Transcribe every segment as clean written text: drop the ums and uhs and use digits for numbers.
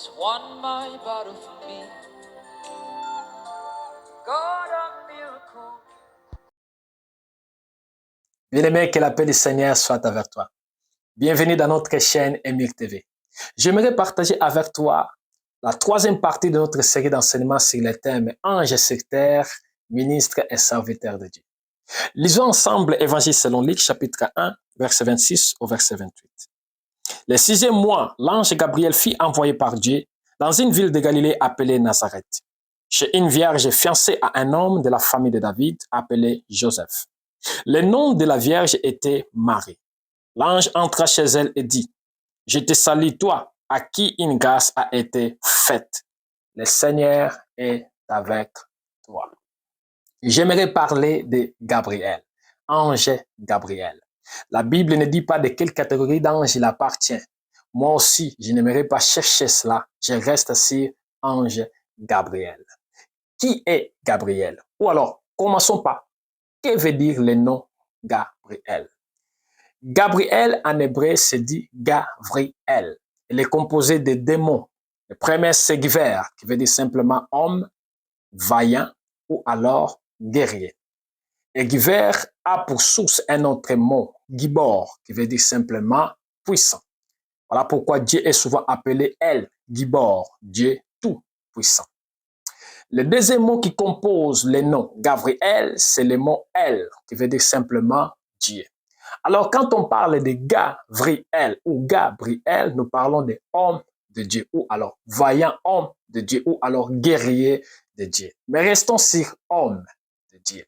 has won my battle for me. God of miracles. Bien-aimé, que la paix du Seigneur soit avec toi. Bienvenue dans notre chaîne Emir TV. J'aimerais partager avec toi la troisième partie de notre série d'enseignements sur le thème Anges sectaires, ministres et serviteurs de Dieu. Lisons ensemble Évangile selon Luc, chapitre 1, verset 26 au verset 28. Le 6e mois, l'ange Gabriel fut envoyé par Dieu dans une ville de Galilée appelée Nazareth, chez une vierge fiancée à un homme de la famille de David appelé Joseph. Le nom de la vierge était Marie. L'ange entra chez elle et dit, « Je te salue toi, à qui une grâce a été faite. Le Seigneur est avec toi. » J'aimerais parler de Gabriel, ange Gabriel. La Bible ne dit pas de quelle catégorie d'ange il appartient. Moi aussi, je n'aimerais pas chercher cela. Je reste sur ange Gabriel. Qui est Gabriel? Ou alors, commençons par, que veut dire le nom Gabriel? Gabriel en hébreu se dit Gavriel. Il est composé de deux mots. Le premier c'est Gver, qui veut dire simplement homme, vaillant ou alors guerrier. Et Gver a pour source un autre mot, Gibor, qui veut dire simplement puissant. Voilà pourquoi Dieu est souvent appelé El, Gibor, Dieu tout puissant. Le deuxième mot qui compose le nom Gabriel, c'est le mot El, qui veut dire simplement Dieu. Alors, quand on parle de Gavriel ou Gabriel, nous parlons de homme de Dieu ou alors vaillant homme de Dieu ou alors guerrier de Dieu. Mais restons sur homme de Dieu.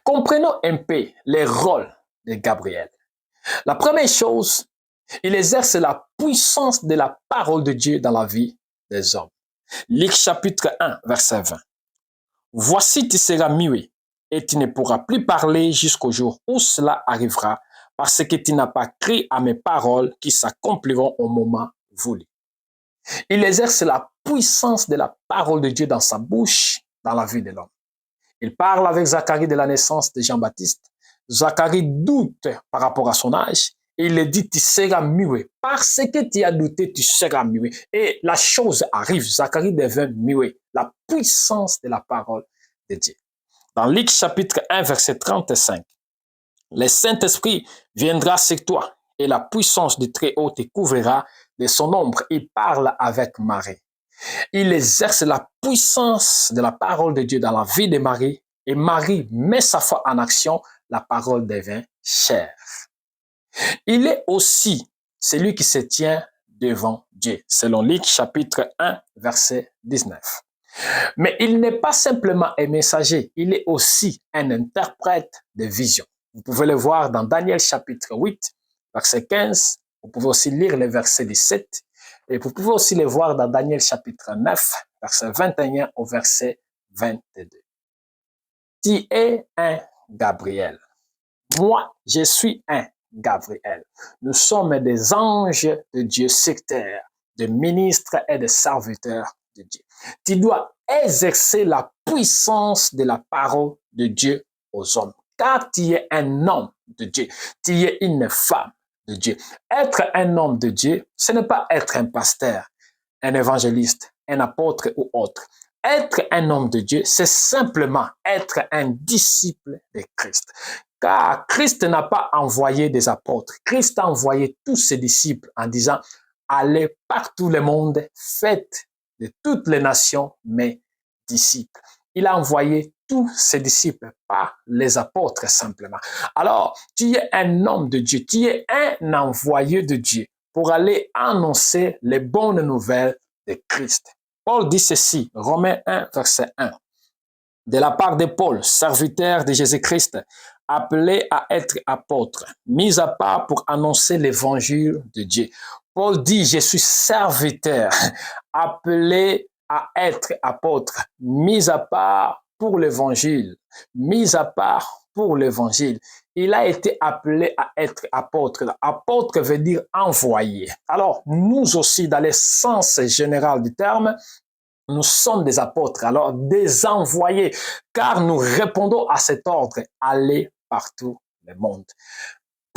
Comprenons un peu les rôles de Gabriel. La première chose, il exerce la puissance de la parole de Dieu dans la vie des hommes. Luc chapitre 1, verset 20. Voici, tu seras muet et tu ne pourras plus parler jusqu'au jour où cela arrivera, parce que tu n'as pas cru à mes paroles qui s'accompliront au moment voulu. Il exerce la puissance de la parole de Dieu dans sa bouche, dans la vie de l'homme. Il parle avec Zacharie de la naissance de Jean-Baptiste. Zacharie doute par rapport à son âge. Et il lui dit, tu seras muet. Parce que tu as douté, tu seras muet. Et la chose arrive. Zacharie devient muet. La puissance de la parole de Dieu. Dans Luc chapitre 1, verset 35, le Saint-Esprit viendra sur toi et la puissance du Très-Haut te couvrira de son ombre. Il parle avec Marie. Il exerce la puissance de la parole de Dieu dans la vie de Marie et Marie met sa foi en action, la parole devient chair. Il est aussi celui qui se tient devant Dieu, selon Luc chapitre 1, verset 19. Mais il n'est pas simplement un messager, il est aussi un interprète de vision. Vous pouvez le voir dans Daniel chapitre 8, verset 15. Vous pouvez aussi lire le verset 17. Et vous pouvez aussi le voir dans Daniel chapitre 9, verset 21 au verset 22. Tu es un Gabriel. Moi, je suis un Gabriel. Nous sommes des anges de Dieu sectaires, des ministres et des serviteurs de Dieu. Tu dois exercer la puissance de la parole de Dieu aux hommes. Car tu es un homme de Dieu. Tu es une femme de Dieu. Être un homme de Dieu, ce n'est pas être un pasteur, un évangéliste, un apôtre ou autre. Être un homme de Dieu, c'est simplement être un disciple de Christ. Car Christ n'a pas envoyé des apôtres. Christ a envoyé tous ses disciples en disant, allez par tout le monde, faites de toutes les nations mes disciples. Il a envoyé tous ses disciples, pas les apôtres simplement. Alors, tu es un homme de Dieu, tu es un envoyé de Dieu pour aller annoncer les bonnes nouvelles de Christ. Paul dit ceci, Romains 1, verset 1. De la part de Paul, serviteur de Jésus-Christ, appelé à être apôtre, mis à part pour annoncer l'évangile de Dieu. Paul dit, je suis serviteur, appelé à être apôtre, mis à part pour l'évangile, mis à part pour l'évangile. Il a été appelé à être apôtre. Apôtre veut dire envoyé. Alors, nous aussi, dans le sens général du terme, nous sommes des apôtres, alors des envoyés, car nous répondons à cet ordre, aller partout le monde.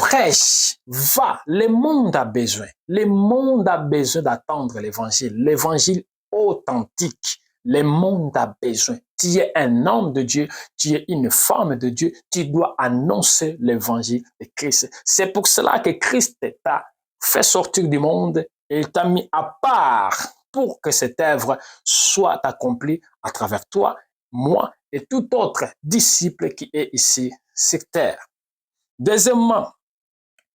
prêche, va. Le monde a besoin. Le monde a besoin d'attendre l'évangile authentique. Le monde a besoin. Tu es un homme de Dieu, tu es une femme de Dieu, tu dois annoncer l'évangile de Christ. C'est pour cela que Christ t'a fait sortir du monde et il t'a mis à part pour que cette œuvre soit accomplie à travers toi, moi et tout autre disciple qui est ici sur terre. Deuxièmement,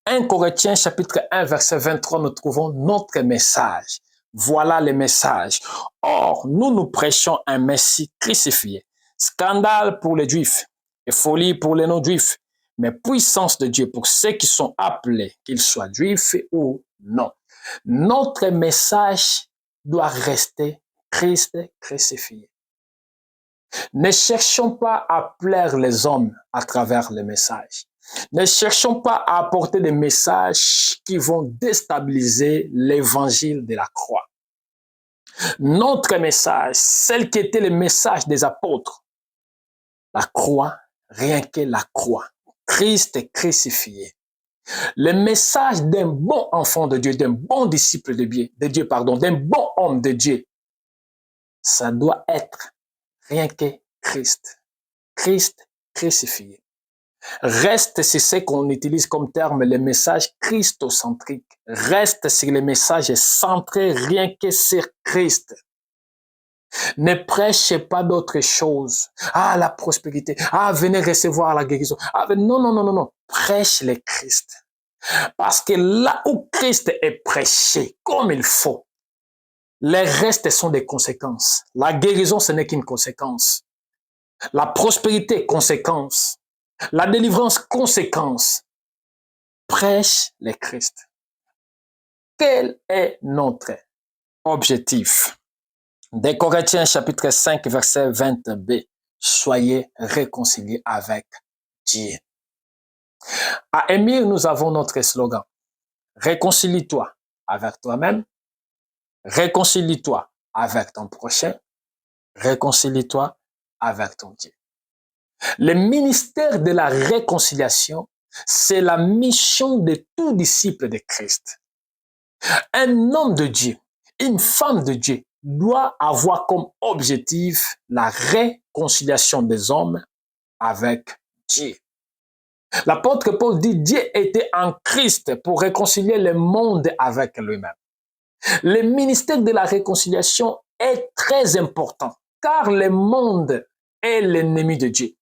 1 Corinthiens chapitre 1 verset 23, nous trouvons notre message. Voilà le message. Or, nous prêchons un Messie crucifié. Scandale pour les Juifs et folie pour les non-Juifs, mais puissance de Dieu pour ceux qui sont appelés, qu'ils soient Juifs ou non. Notre message doit rester Christ crucifié. Ne cherchons pas à plaire les hommes à travers le message. Ne cherchons pas à apporter des messages qui vont déstabiliser l'évangile de la croix. Notre message, celle qui était le message des apôtres, la croix, rien que la croix, Christ est crucifié. Le message d'un bon enfant de Dieu, d'un bon disciple de Dieu, d'un bon homme de Dieu, ça doit être rien que Christ. Christ crucifié. Reste sur ce qu'on utilise comme terme le message christocentrique. Reste sur le message centré rien que sur Christ. Ne prêchez pas d'autres choses. Ah, la prospérité. Ah, venez recevoir la guérison. Ah, non. Prêche le Christ. Parce que là où Christ est prêché comme il faut, les restes sont des conséquences. La guérison, ce n'est qu'une conséquence. La prospérité, conséquence. La délivrance, conséquence. Prêche le Christ. Quel est notre objectif? 2 Corinthiens chapitre 5 verset 20b. Soyez réconciliés avec Dieu. À Émile, nous avons notre slogan. Réconcilie-toi avec toi-même. Réconcilie-toi avec ton prochain. Réconcilie-toi avec ton Dieu. Le ministère de la réconciliation, c'est la mission de tout disciple de Christ. Un homme de Dieu, une femme de Dieu doit avoir comme objectif la réconciliation des hommes avec Dieu. L'apôtre Paul dit Dieu était en Christ pour réconcilier le monde avec lui-même. Le ministère de la réconciliation est très important car le monde est l'ennemi de Dieu.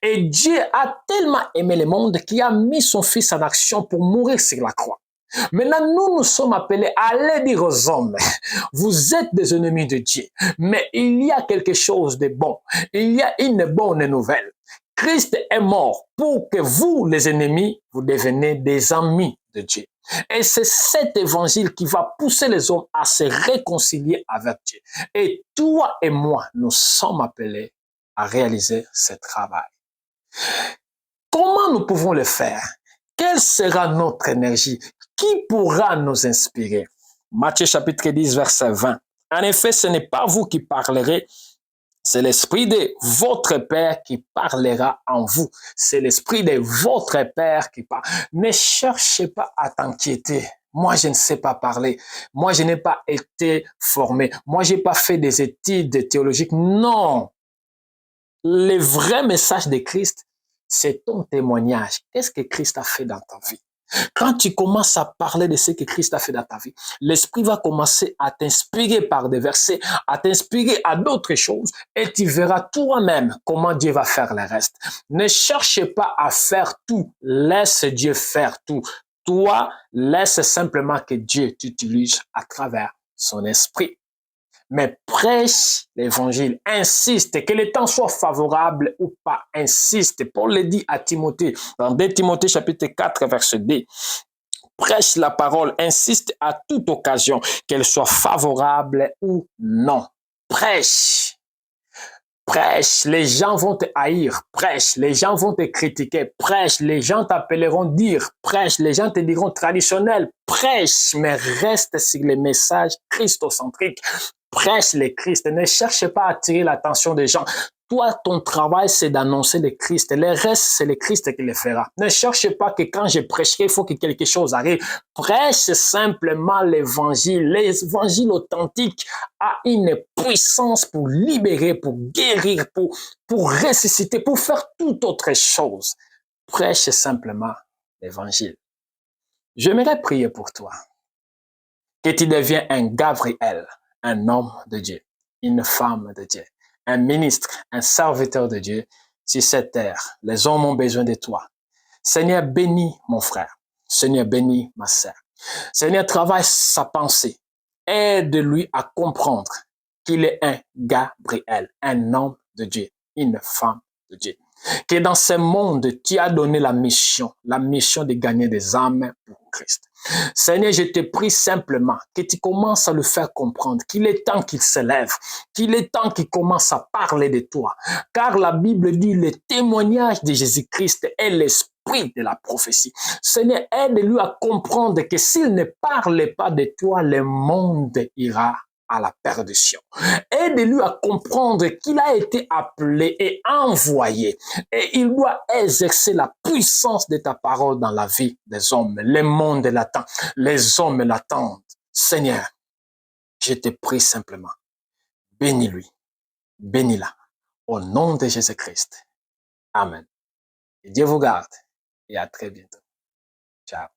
Et Dieu a tellement aimé le monde qu'il a mis son Fils en action pour mourir sur la croix. Maintenant, nous sommes appelés à aller dire aux hommes, vous êtes des ennemis de Dieu, mais il y a quelque chose de bon. Il y a une bonne nouvelle. Christ est mort pour que vous, les ennemis, vous deveniez des amis de Dieu. Et c'est cet évangile qui va pousser les hommes à se réconcilier avec Dieu. Et toi et moi, nous sommes appelés à réaliser ce travail. Comment nous pouvons le faire? Quelle sera notre énergie? Qui pourra nous inspirer? Matthieu chapitre 10, verset 20. En effet, ce n'est pas vous qui parlerez, c'est l'Esprit de votre Père qui parlera en vous. C'est l'Esprit de votre Père qui parle. Ne cherchez pas à t'inquiéter. Moi, je ne sais pas parler. Moi, je n'ai pas été formé. Moi, je n'ai pas fait des études théologiques. Non. Le vrai message de Christ, c'est ton témoignage. Qu'est-ce que Christ a fait dans ta vie? Quand tu commences à parler de ce que Christ a fait dans ta vie, l'Esprit va commencer à t'inspirer par des versets, à t'inspirer à d'autres choses et tu verras toi-même comment Dieu va faire le reste. Ne cherchez pas à faire tout. Laisse Dieu faire tout. Toi, laisse simplement que Dieu t'utilise à travers son esprit. Mais prêche l'évangile, insiste, que le temps soit favorable ou pas, insiste. Paul le dit à Timothée, dans 2 Timothée chapitre 4, verset 2. Prêche la parole, insiste à toute occasion, qu'elle soit favorable ou non. Prêche. Prêche, les gens vont te haïr, prêche, les gens vont te critiquer, prêche, les gens t'appelleront dire, prêche, les gens te diront traditionnel, prêche, mais reste sur les messages christocentriques. Prêche les Christ, ne cherche pas à attirer l'attention des gens. Toi, ton travail, c'est d'annoncer le Christ. Le reste, c'est le Christ qui le fera. Ne cherche pas que quand je prêcherai, il faut que quelque chose arrive. Prêche simplement l'évangile. L'évangile authentique a une puissance pour libérer, pour guérir, pour ressusciter, pour faire toute autre chose. Prêche simplement l'évangile. J'aimerais prier pour toi, que tu deviens un Gabriel, un homme de Dieu, une femme de Dieu, un ministre, un serviteur de Dieu sur cette terre. Les hommes ont besoin de toi. Seigneur, bénis mon frère. Seigneur, bénis ma sœur. Seigneur, travaille sa pensée. Aide-lui à comprendre qu'il est un Gabriel, un homme de Dieu, une femme de Dieu. Que dans ce monde, tu as donné la mission de gagner des âmes pour Christ. Seigneur, je te prie simplement que tu commences à le faire comprendre qu'il est temps qu'il se lève, qu'il est temps qu'il commence à parler de toi. Car la Bible dit le témoignage de Jésus-Christ est l'esprit de la prophétie. Seigneur, aide-lui à comprendre que s'il ne parle pas de toi, le monde ira à la perdition. Aide-lui à comprendre qu'il a été appelé et envoyé et il doit exercer la puissance de ta parole dans la vie des hommes. Le monde l'attend, les hommes l'attendent. Seigneur, je te prie simplement, bénis-lui, bénis-la, au nom de Jésus-Christ. Amen. Et Dieu vous garde et à très bientôt. Ciao.